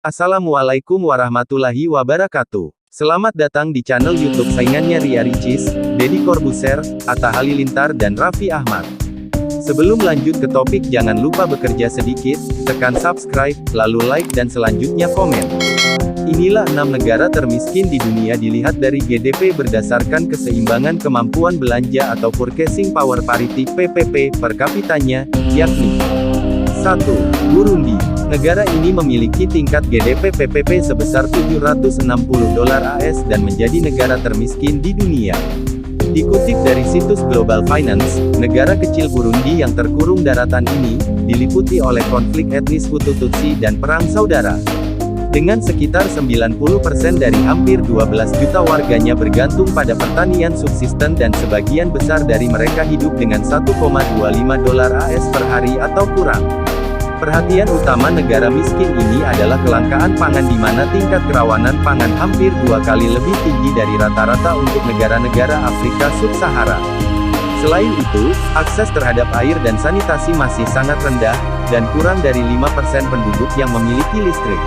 Assalamualaikum warahmatullahi wabarakatuh. Selamat datang di channel YouTube saingannya Ria Ricis, Deddy Corbuzier, Atta Halilintar dan Raffi Ahmad. Sebelum lanjut ke topik, jangan lupa bekerja sedikit, tekan subscribe, lalu like dan selanjutnya komen. Inilah 6 negara termiskin di dunia dilihat dari GDP berdasarkan keseimbangan kemampuan belanja atau Purchasing Power Parity (PPP) per kapitanya, yakni 1. Burundi. Negara ini memiliki tingkat GDP PPP sebesar $760 AS dan menjadi negara termiskin di dunia. Dikutip dari situs Global Finance, negara kecil Burundi yang terkurung daratan ini, diliputi oleh konflik etnis Hutu Tutsi dan perang saudara. Dengan sekitar 90% dari hampir 12 juta warganya bergantung pada pertanian subsisten dan sebagian besar dari mereka hidup dengan $1,25 AS per hari atau kurang. Perhatian utama negara miskin ini adalah kelangkaan pangan di mana tingkat kerawanan pangan hampir 2 kali lebih tinggi dari rata-rata untuk negara-negara Afrika Sub-Sahara. Selain itu, akses terhadap air dan sanitasi masih sangat rendah, dan kurang dari 5% penduduk yang memiliki listrik.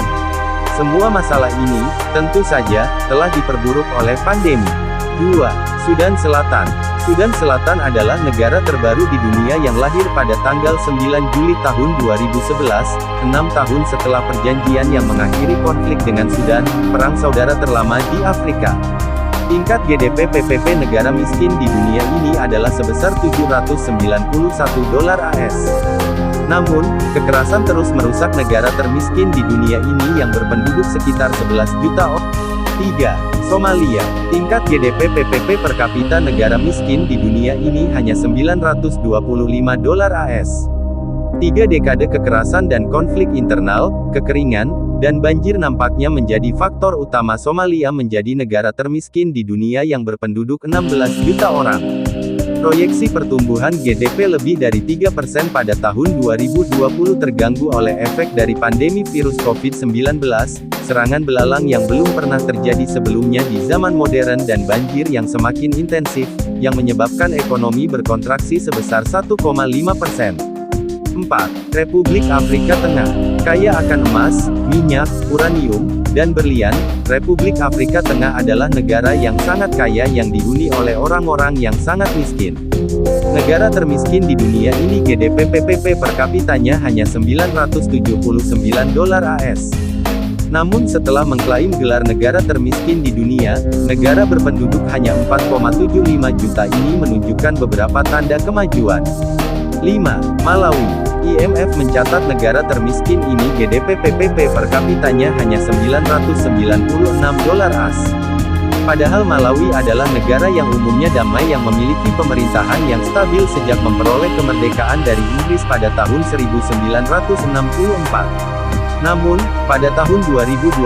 Semua masalah ini, tentu saja, telah diperburuk oleh pandemi. 2. Sudan Selatan. Sudan Selatan adalah negara terbaru di dunia yang lahir pada tanggal 9 Juli tahun 2011, 6 tahun setelah perjanjian yang mengakhiri konflik dengan Sudan, perang saudara terlama di Afrika. Tingkat GDP PPP negara miskin di dunia ini adalah sebesar $791 AS. Namun, kekerasan terus merusak negara termiskin di dunia ini yang berpenduduk sekitar 11 juta orang. 3. Somalia. Tingkat GDP PPP per kapita negara miskin di dunia ini hanya $925 AS. 3 dekade kekerasan dan konflik internal, kekeringan, dan banjir nampaknya menjadi faktor utama Somalia menjadi negara termiskin di dunia yang berpenduduk 16 juta orang. Proyeksi pertumbuhan GDP lebih dari 3% pada tahun 2020 terganggu oleh efek dari pandemi virus COVID-19, serangan belalang yang belum pernah terjadi sebelumnya di zaman modern dan banjir yang semakin intensif, yang menyebabkan ekonomi berkontraksi sebesar 1,5%. 4. Republik Afrika Tengah. Kaya akan emas, minyak, uranium, dan berlian, Republik Afrika Tengah adalah negara yang sangat kaya yang dihuni oleh orang-orang yang sangat miskin. Negara termiskin di dunia ini GDP PPP per kapitanya hanya $979 AS. Namun setelah mengklaim gelar negara termiskin di dunia, negara berpenduduk hanya 4,75 juta ini menunjukkan beberapa tanda kemajuan. 5. Malawi. IMF mencatat negara termiskin ini GDP PPP per kapitanya hanya $996 AS. Padahal Malawi adalah negara yang umumnya damai yang memiliki pemerintahan yang stabil sejak memperoleh kemerdekaan dari Inggris pada tahun 1964. Namun, pada tahun 2020,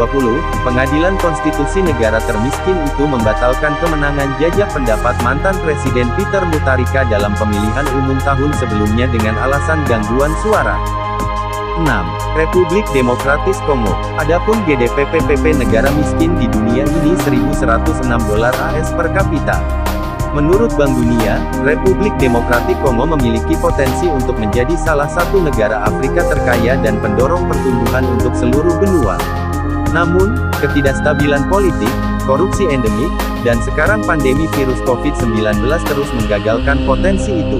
Pengadilan Konstitusi Negara Termiskin itu membatalkan kemenangan jajak pendapat mantan Presiden Peter Mutharika dalam pemilihan umum tahun sebelumnya dengan alasan gangguan suara. 6. Republik Demokratis Kongo. Adapun GDP PPP negara miskin di dunia ini $1.106 AS per kapita. Menurut Bank Dunia, Republik Demokratik Kongo memiliki potensi untuk menjadi salah satu negara Afrika terkaya dan pendorong pertumbuhan untuk seluruh benua. Namun, ketidakstabilan politik, korupsi endemik, dan sekarang pandemi virus COVID-19 terus menggagalkan potensi itu.